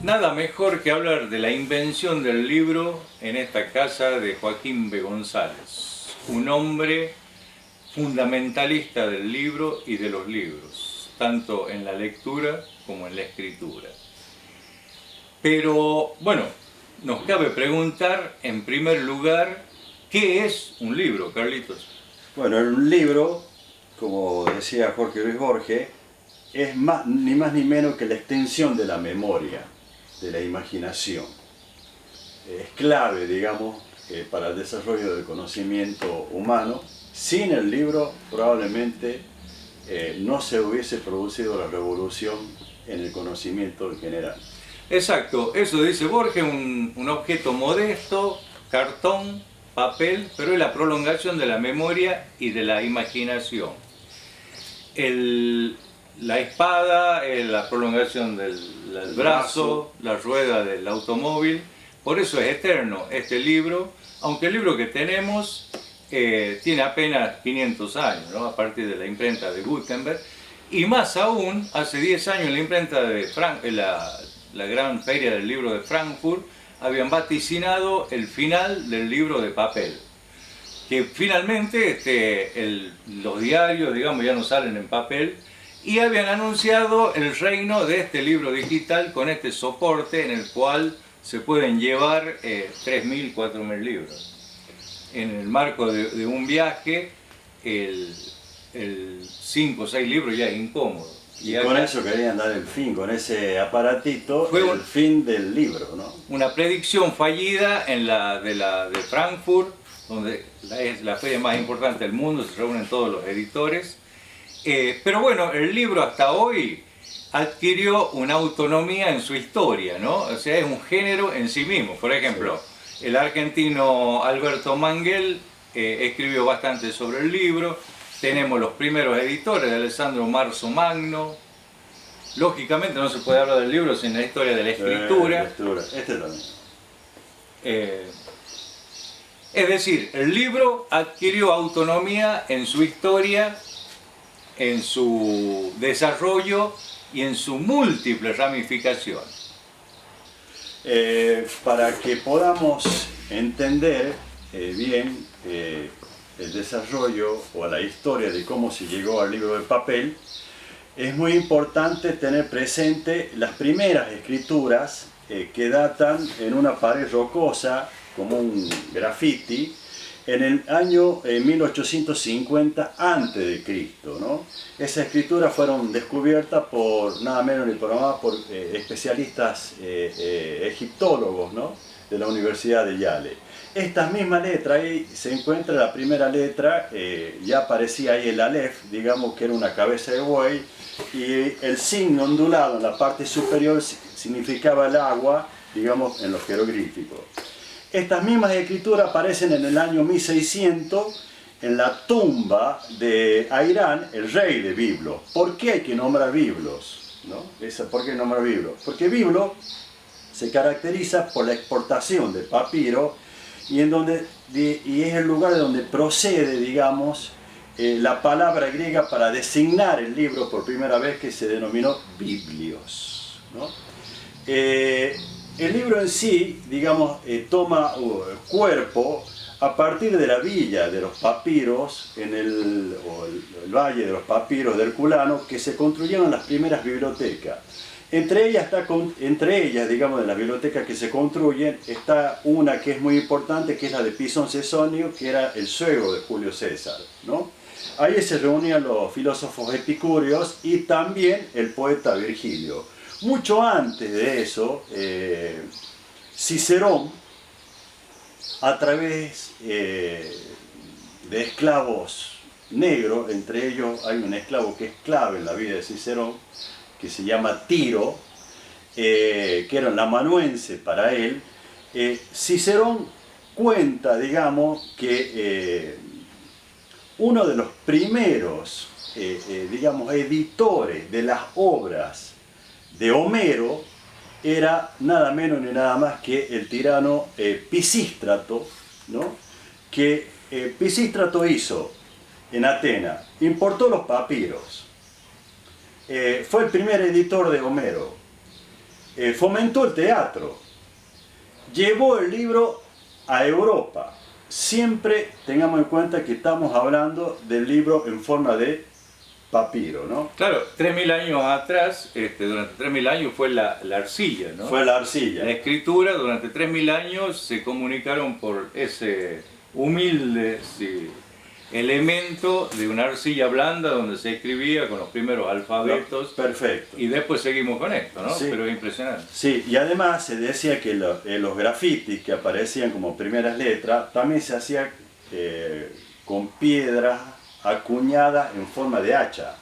Nada mejor que hablar de la invención del libro en esta casa de Joaquín B. González, un hombre fundamentalista del libro y de los libros, tanto en la lectura como en la escritura. Pero, bueno, nos cabe preguntar, en primer lugar, ¿qué es un libro, Carlitos? Bueno, un libro, como decía Jorge Luis Borges, es ni más ni menos que la extensión de la memoria, de la imaginación. Es clave, digamos, para el desarrollo del conocimiento humano. Sin el libro probablemente no se hubiese producido la revolución en el conocimiento en general. Exacto, eso dice Borges, un objeto modesto, cartón, papel, pero es la prolongación de la memoria y de la imaginación. La espada es la prolongación del brazo, la rueda del automóvil, por eso es eterno este libro, aunque el libro que tenemos tiene apenas 500 años, ¿no? A partir de la imprenta de Gutenberg, y más aún, hace 10 años la imprenta de la gran feria del libro de Frankfurt, habían vaticinado el final del libro de papel. Que finalmente los diarios, digamos, ya no salen en papel, y habían anunciado el reino de este libro digital con este soporte en el cual se pueden llevar 3.000, 4.000 libros. En el marco de un viaje, el 5 o 6 libros ya es incómodo. Y con eso querían dar el fin, con ese aparatito, fue el fin del libro, ¿no? Una predicción fallida en de Frankfurt, donde es la feria más importante del mundo, se reúnen todos los editores. Pero bueno, el libro hasta hoy adquirió una autonomía en su historia, ¿no? O sea, es un género en sí mismo. Por ejemplo, el argentino Alberto Manguel escribió bastante sobre el libro. Tenemos los primeros editores de Alessandro Marzo Magno. Lógicamente no se puede hablar del libro sin la historia de la escritura. Este también. Es decir, el libro adquirió autonomía en su historia, en su desarrollo y en su múltiple ramificación. Para que podamos entender bien el desarrollo o la historia de cómo se llegó al libro de papel, es muy importante tener presente las primeras escrituras que datan en una pared rocosa, como un graffiti, en el año 1850 a.C., ¿no? Esas escrituras fueron descubiertas por nada menos ni por más por especialistas egiptólogos, ¿no? De la Universidad de Yale. Estas mismas letras, ahí se encuentra la primera letra, ya aparecía ahí el Aleph, digamos que era una cabeza de buey, y el signo ondulado en la parte superior significaba el agua, digamos, en los jeroglíficos. Estas mismas escrituras aparecen en el año 1600 en la tumba de Airán, el rey de Biblos. ¿Por qué hay que nombrar Biblos? ¿No? ¿Por qué nombrar Biblos? Porque Biblos se caracteriza por la exportación de papiro y es el lugar de donde procede, digamos, la palabra griega para designar el libro por primera vez, que se denominó Biblios, ¿no? El libro en sí, digamos, toma cuerpo a partir de la villa de los papiros, el valle de los papiros de Herculano, que se construyeron las primeras bibliotecas. Entre ellas, digamos, de las bibliotecas que se construyen, está una que es muy importante, que es la de Pisón Cesonio, que era el suegro de Julio César, ¿no? Ahí se reunían los filósofos epicúreos y también el poeta Virgilio. Mucho antes de eso, Cicerón, a través de esclavos negros, entre ellos hay un esclavo que es clave en la vida de Cicerón, que se llama Tiro, que era un amanuense para él, Cicerón cuenta, digamos, que uno de los primeros, digamos, editores de las obras de Homero era nada menos ni nada más que el tirano Pisístrato, ¿no? Que Pisístrato hizo en Atenas, importó los papiros, fue el primer editor de Homero, fomentó el teatro, llevó el libro a Europa. Siempre tengamos en cuenta que estamos hablando del libro en forma de papiro, ¿no? Claro, 3000 años atrás, durante 3000 años fue la arcilla, ¿no? Fue la arcilla. La escritura, durante 3000 años se comunicaron por ese humilde elemento de una arcilla blanda donde se escribía con los primeros alfabetos. Perfecto. Y después seguimos con esto, ¿no? Sí. Pero es impresionante. Sí, y además se decía que los grafitis que aparecían como primeras letras también se hacían con piedras acuñadas en forma de hacha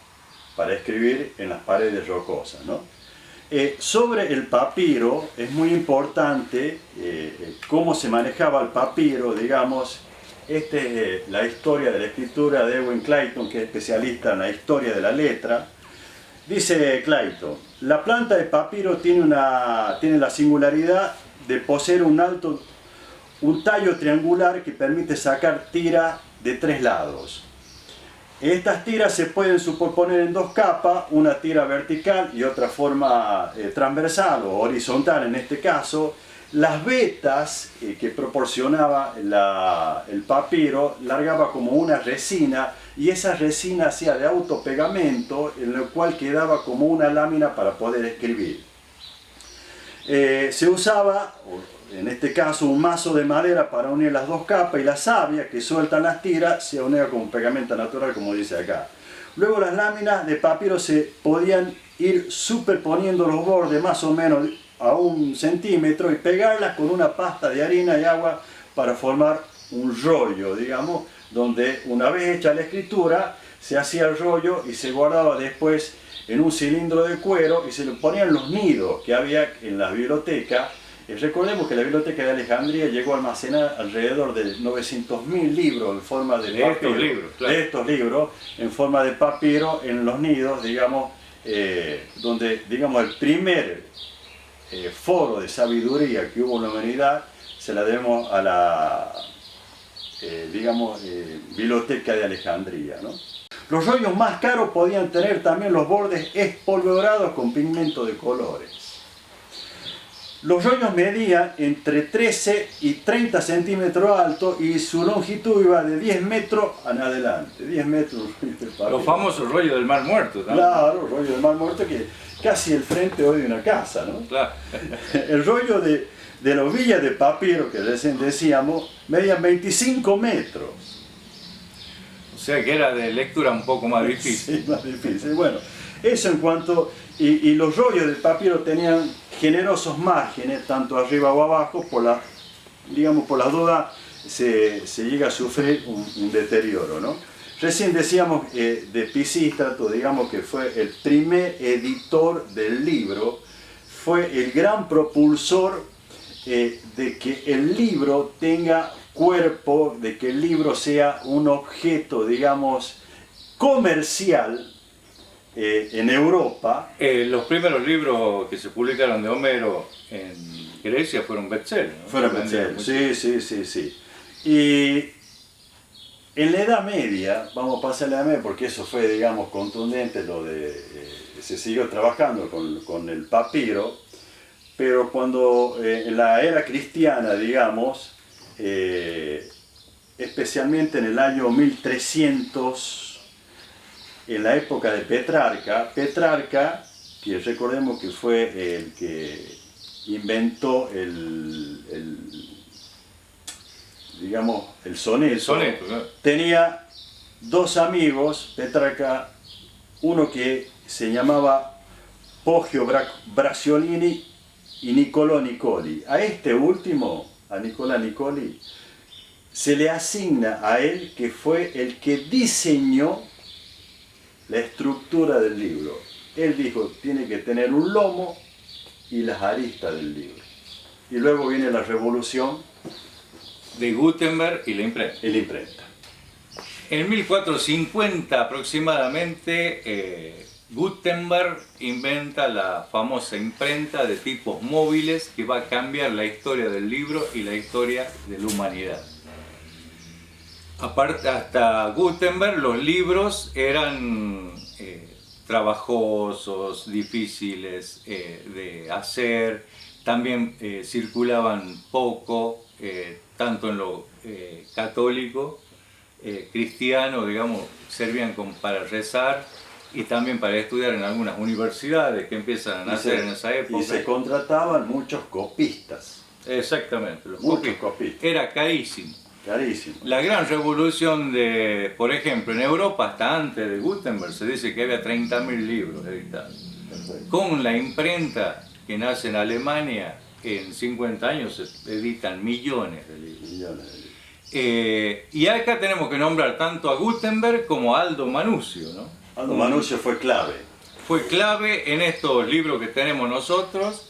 para escribir en las paredes rocosas, ¿no? Sobre el papiro es muy importante cómo se manejaba el papiro, digamos. Esta es la historia de la escritura de Edwin Clayton, que es especialista en la historia de la letra. Dice Clayton: la planta de papiro tiene la singularidad de poseer un tallo triangular que permite sacar tira de 3 lados. Estas tiras se pueden superponer en 2 capas, una tira vertical y otra forma transversal o horizontal en este caso. Las vetas que proporcionaba el papiro largaba como una resina, y esa resina hacía de autopegamento, en el cual quedaba como una lámina para poder escribir. Se usaba, en este caso, un mazo de madera para unir las 2 capas, y la savia que sueltan las tiras se unía con un pegamento natural, como dice acá. Luego las láminas de papiro se podían ir superponiendo los bordes más o menos a 1 centímetro y pegarlas con una pasta de harina y agua para formar un rollo, digamos, donde una vez hecha la escritura se hacía el rollo y se guardaba después en un cilindro de cuero y se le ponían los nidos que había en las bibliotecas. Recordemos que la biblioteca de Alejandría llegó a almacenar alrededor de 900.000 libros en forma de papiro, de estos libros en forma de papiro en los nidos, digamos, donde, digamos, el primer foro de sabiduría que hubo en la humanidad se la debemos a la biblioteca de Alejandría, ¿no? Los rollos más caros podían tener también los bordes espolvoreados con pigmento de colores. Los rollos medían entre 13 y 30 centímetros altos y su longitud iba de 10 metros en adelante. 10 metros. Los famosos rollos del Mar Muerto, ¿no? Claro, rollo del Mar Muerto, que casi el frente hoy de una casa, ¿no? Claro. El rollo de la ovilla de papiro que recién decíamos medían 25 metros. O sea que era de lectura un poco más difícil. Sí, más difícil. Bueno, eso en cuanto... Y los rollos de papiro tenían generosos márgenes, tanto arriba o abajo, por las dudas se llega a sufrir un deterioro, ¿no? Recién decíamos de Pisístrato, digamos que fue el primer editor del libro, fue el gran propulsor de que el libro tenga cuerpo, de que el libro sea un objeto, digamos, comercial en Europa. Los primeros libros que se publicaron de Homero en Grecia fueron bestsellers, ¿no? Fueron bestsellers, sí. Y en la Edad Media, vamos a pasar a la Edad Media porque eso fue, digamos, contundente, se siguió trabajando con el papiro, pero cuando en la era cristiana, digamos, especialmente en el año 1300, en la época de Petrarca, que recordemos que fue el que inventó el soneto, ¿no? Tenía 2 amigos, Petrarca, uno que se llamaba Poggio Bracciolini y Niccolò Nicoli. A este último, a Niccolò Nicoli, se le asigna a él que fue el que diseñó la estructura del libro. Él dijo, tiene que tener un lomo y las aristas del libro. Y luego viene la revolución de Gutenberg y la imprenta. En 1450 aproximadamente, Gutenberg inventa la famosa imprenta de tipos móviles que va a cambiar la historia del libro y la historia de la humanidad. Aparte, hasta Gutenberg los libros eran trabajosos, difíciles de hacer, también circulaban poco, tanto en lo católico, cristiano, digamos, servían para rezar y también para estudiar en algunas universidades que empiezan a nacer en esa época. Y se contrataban muchos copistas. Exactamente, muchos copistas. Era carísimo. Carísimo. La gran revolución de, por ejemplo, en Europa, hasta antes de Gutenberg, se dice que había 30.000 libros editados. Perfecto. Con la imprenta que nace en Alemania, en 50 años se editan millones de libros. Millones de libros. Y acá tenemos que nombrar tanto a Gutenberg como a Aldo Manusio, ¿no? Aldo Manusio fue clave. Fue clave en estos libros que tenemos nosotros.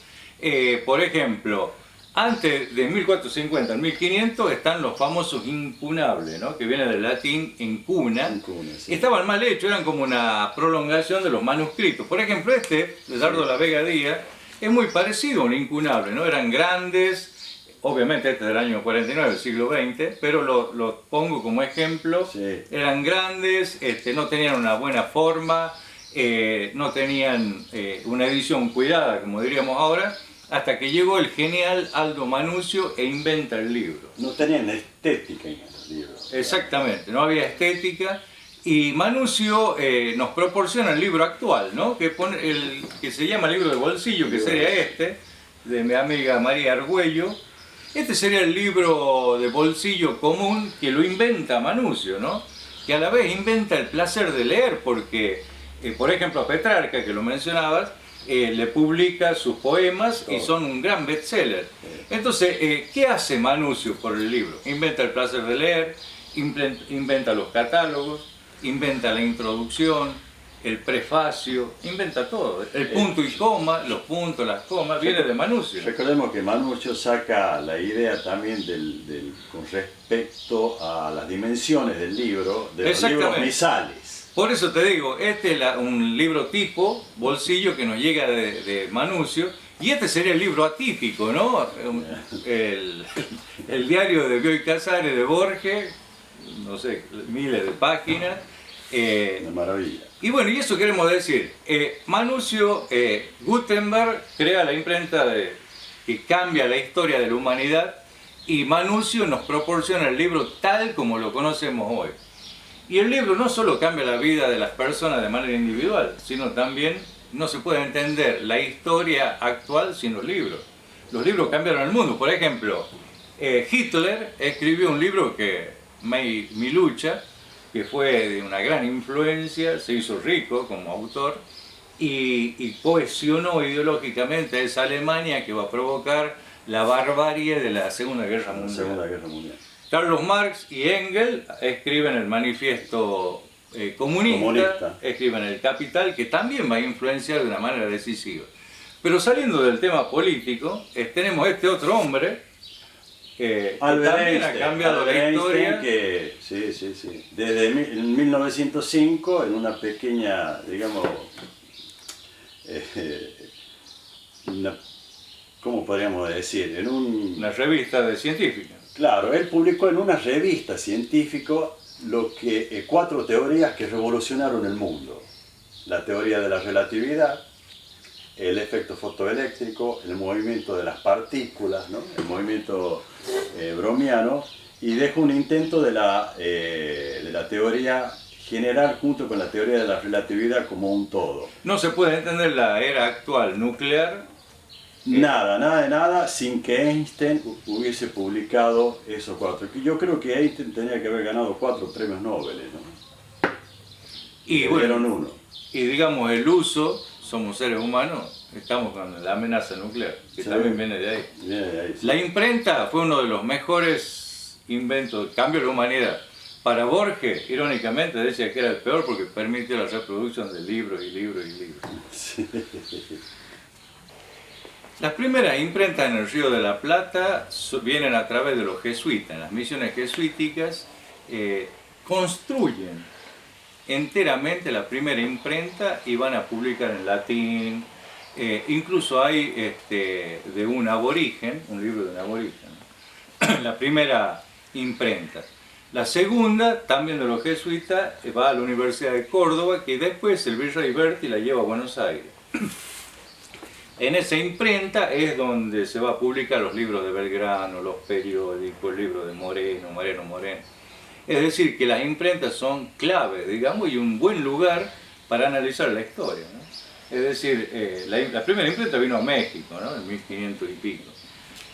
Por ejemplo, antes de 1450 al 1500 están los famosos incunables, ¿no? Que viene del latín encuna. Sí. Estaban mal hechos, eran como una prolongación de los manuscritos. Por ejemplo, de Dardo La Vega Díaz, es muy parecido a un incunable, ¿no? Eran grandes. Obviamente este es del año 49, del siglo XX, pero lo pongo como ejemplo. Sí. Eran grandes, no tenían una buena forma, no tenían una edición cuidada, como diríamos ahora, hasta que llegó el genial Aldo Manusio e inventa el libro. No tenían estética en los libros. Exactamente, no había estética. Y Manusio nos proporciona el libro actual, ¿no? Que se llama libro de bolsillo, que sería de mi amiga María Argüello. Este sería el libro de bolsillo común que lo inventa Manusio, ¿no? Que a la vez inventa el placer de leer, porque, por ejemplo, a Petrarca, que lo mencionabas, le publica sus poemas y son un gran bestseller. Entonces, ¿qué hace Manusio por el libro? Inventa el placer de leer, inventa los catálogos, inventa la introducción, el prefacio, inventa todo. El punto y coma, los puntos, las comas, viene de Manusio. Recordemos que Manusio saca la idea también con respecto a las dimensiones del libro, de los libros misales. Por eso te digo, este es un libro tipo, bolsillo, que nos llega de Manusio, y este sería el libro atípico, ¿no? El diario de Bioy Casares de Borges, no sé, miles de páginas. Una maravilla. Y bueno, y eso queremos decir, Manusio, Gutenberg crea la imprenta que cambia la historia de la humanidad, y Manusio nos proporciona el libro tal como lo conocemos hoy. Y el libro no solo cambia la vida de las personas de manera individual, sino también no se puede entender la historia actual sin los libros. Los libros cambiaron el mundo. Por ejemplo, Hitler escribió un libro Mi lucha, que fue de una gran influencia, se hizo rico como autor y cohesionó ideológicamente a esa Alemania que va a provocar la barbarie de la Segunda Guerra Mundial. Carlos Marx y Engels escriben el manifiesto comunista, escriben el Capital, que también va a influenciar de una manera decisiva. Pero saliendo del tema político, tenemos este otro hombre, que también ha cambiado la historia. Desde 1905, en una pequeña, digamos, ¿cómo podríamos decir? Una revista de científica. Claro, él publicó en una revista científica 4 teorías que revolucionaron el mundo. La teoría de la relatividad, el efecto fotoeléctrico, el movimiento de las partículas, ¿no? El movimiento bromiano, y deja un intento de la teoría general junto con la teoría de la relatividad como un todo. No se puede entender la era actual nuclear. Nada, sin que Einstein hubiese publicado esos 4. Yo creo que Einstein tenía que haber ganado 4 premios Nobel, ¿no? Y bueno, uno. Y digamos, el uso, somos seres humanos, estamos con la amenaza nuclear, que también viene de ahí. Sí. La imprenta fue uno de los mejores inventos, cambio de la humanidad. Para Borges, irónicamente, decía que era el peor porque permitió la reproducción de libros y libros y libros. Sí. Las primeras imprentas en el Río de la Plata vienen a través de los jesuitas. En las misiones jesuíticas construyen enteramente la primera imprenta y van a publicar en latín. Incluso hay de un aborigen, un libro de un aborigen, la primera imprenta. La segunda, también de los jesuitas, va a la Universidad de Córdoba, que después el virrey Berti la lleva a Buenos Aires. En esa imprenta es donde se va a publicar los libros de Belgrano, los periódicos, el libro de Moreno. Es decir, que las imprentas son claves, digamos, y un buen lugar para analizar la historia, ¿no? Es decir, la primera imprenta vino a México, ¿no? En 1500 y pico.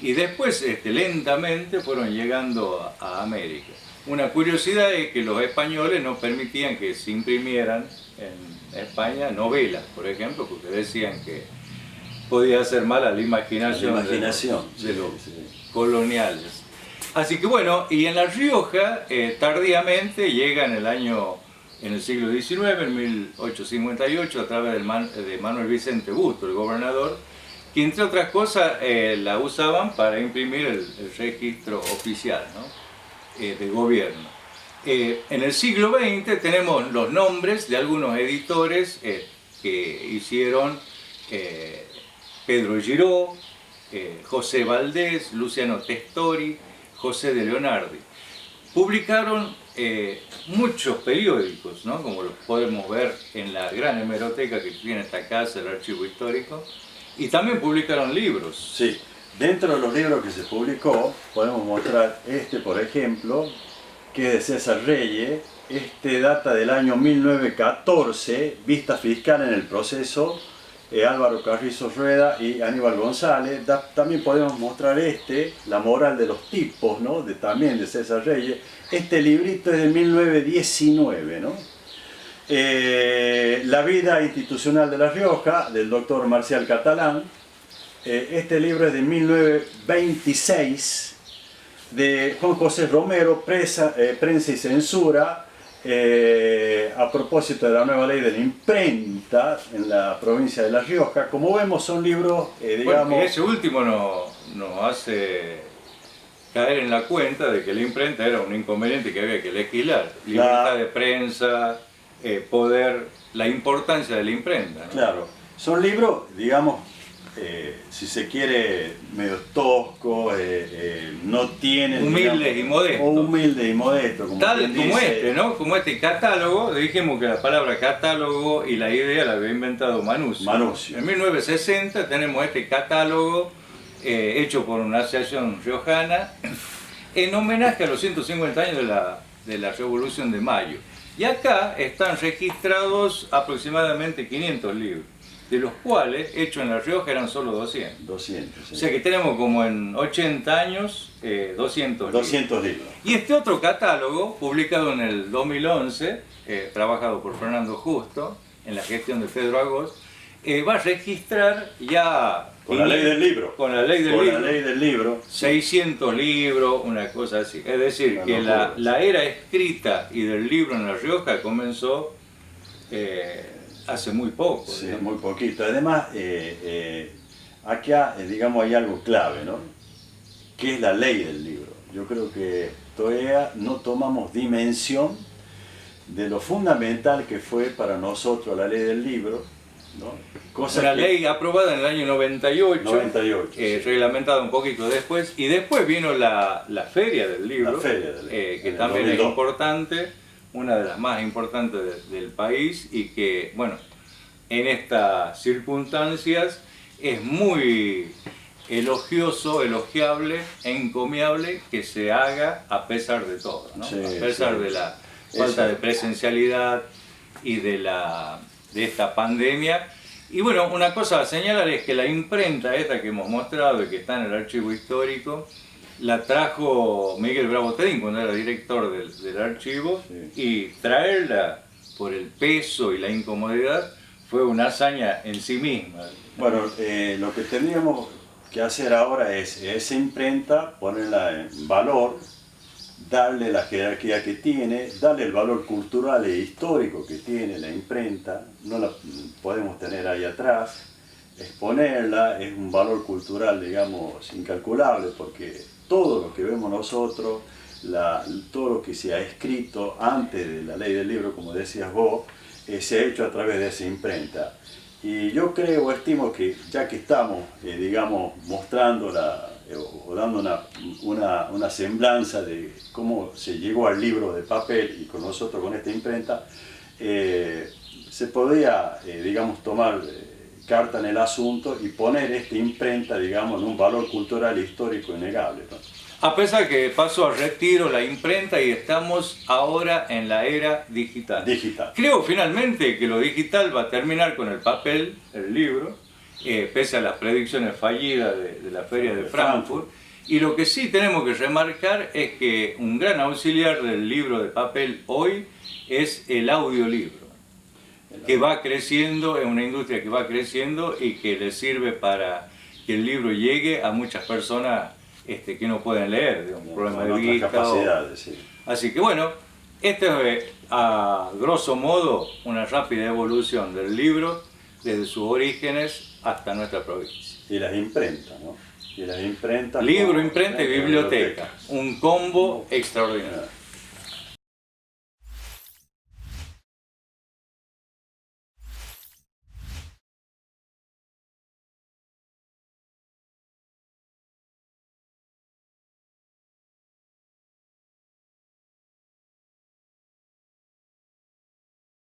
Y después, lentamente, fueron llegando a América. Una curiosidad es que los españoles no permitían que se imprimieran en España novelas, por ejemplo, porque decían que podía hacer mal a la imaginación, de los coloniales. Así que bueno, y en La Rioja, tardíamente, llega en el siglo XIX, en 1858, a través de Manuel Vicente Busto, el gobernador, que entre otras cosas la usaban para imprimir el registro oficial, ¿no? De gobierno. En el siglo XX tenemos los nombres de algunos editores que hicieron Pedro Giró, José Valdés, Luciano Testori, José de Leonardi. Publicaron muchos periódicos, ¿no? Como los podemos ver en la gran hemeroteca que tiene esta casa, el Archivo Histórico, y también publicaron libros. Sí, dentro de los libros que se publicó, podemos mostrar por ejemplo, que es de César Reyes. Data del año 1914, vista fiscal en el proceso, Álvaro Carrizo Rueda y Aníbal González. También podemos mostrar La moral de los tipos, ¿no? También de César Reyes. Este librito es de 1919, ¿no? La vida institucional de La Rioja, del doctor Marcial Catalán. Este libro es de 1926, de Juan José Romero, Prensa y Censura, a propósito de la nueva ley de la imprenta en la provincia de La Rioja. Como vemos, son libros, digamos... Bueno, ese último nos hace caer en la cuenta de que la imprenta era un inconveniente que había que legislar. Libertad de prensa, poder, la importancia de la imprenta, ¿no? Claro, son libros, digamos, si se quiere, medio toscos, no tienen... Humildes, digamos, y modestos. O humildes y modestos, como Tal quien como dice. ¿no? Como catálogo, dijimos que la palabra catálogo y la idea la había inventado Manuzio. En 1960 tenemos este catálogo hecho por una asociación riojana en homenaje a los 150 años de la Revolución de Mayo. Y acá están registrados aproximadamente 500 libros, de los cuales, hechos en La Rioja, eran solo 200. 200, sí. O sea que tenemos como en 80 años 200 libros. Y este otro catálogo, publicado en el 2011, trabajado por Fernando Justo, en la gestión de Pedro Agós, va a registrar ya... Con la ley del libro. Con la ley del libro. 600 libros, una cosa así. Es decir, que la era escrita y del libro en La Rioja comenzó hace muy poco. Sí, muy poquito. Además, acá, digamos, hay algo clave, ¿no? Que es la ley del libro. Yo creo que todavía no tomamos dimensión de lo fundamental que fue para nosotros la ley del libro, ¿no? Una ley aprobada en el año 98, sí. Reglamentada un poquito después, y después vino la Feria del Libro, que también es importante, una de las más importantes del país, y que, bueno, en estas circunstancias es muy elogiable e encomiable que se haga a pesar de todo, ¿no? Sí, a pesar de la falta de presencialidad y de esta pandemia. Y bueno, una cosa a señalar es que la imprenta esta que hemos mostrado y que está en el archivo histórico, la trajo Miguel Bravo Tedín cuando era director del archivo, y traerla por el peso y la incomodidad fue una hazaña en sí misma. Bueno, lo que tendríamos que hacer ahora es esa imprenta, ponerla en valor, darle la jerarquía que tiene, darle el valor cultural e histórico que tiene la imprenta. No la podemos tener ahí atrás, exponerla es un valor cultural, digamos, incalculable, porque todo lo que vemos nosotros, todo lo que se ha escrito antes de la ley del libro, como decías vos, se ha hecho a través de esa imprenta. Y yo creo o estimo que ya que estamos, digamos, mostrando o dando una semblanza de cómo se llegó al libro de papel y con nosotros con esta imprenta, se podía, digamos, tomar carta en el asunto y poner esta imprenta, digamos, en un valor cultural e histórico innegable, ¿no? A pesar que pasó a retiro la imprenta y estamos ahora en la era digital. Creo finalmente que lo digital va a terminar con el papel, el libro, pese a las predicciones fallidas de la Feria de Frankfurt. Y lo que sí tenemos que remarcar es que un gran auxiliar del libro de papel hoy es el audiolibro, que va creciendo, es una industria que va creciendo y que le sirve para que el libro llegue a muchas personas que no pueden leer, de un problema de vista. Sí. Así que bueno, esto es a grosso modo una rápida evolución del libro desde sus orígenes hasta nuestra provincia. Y las imprentas, ¿no? Y las imprentas. Libro, imprenta y biblioteca. Un combo extraordinario.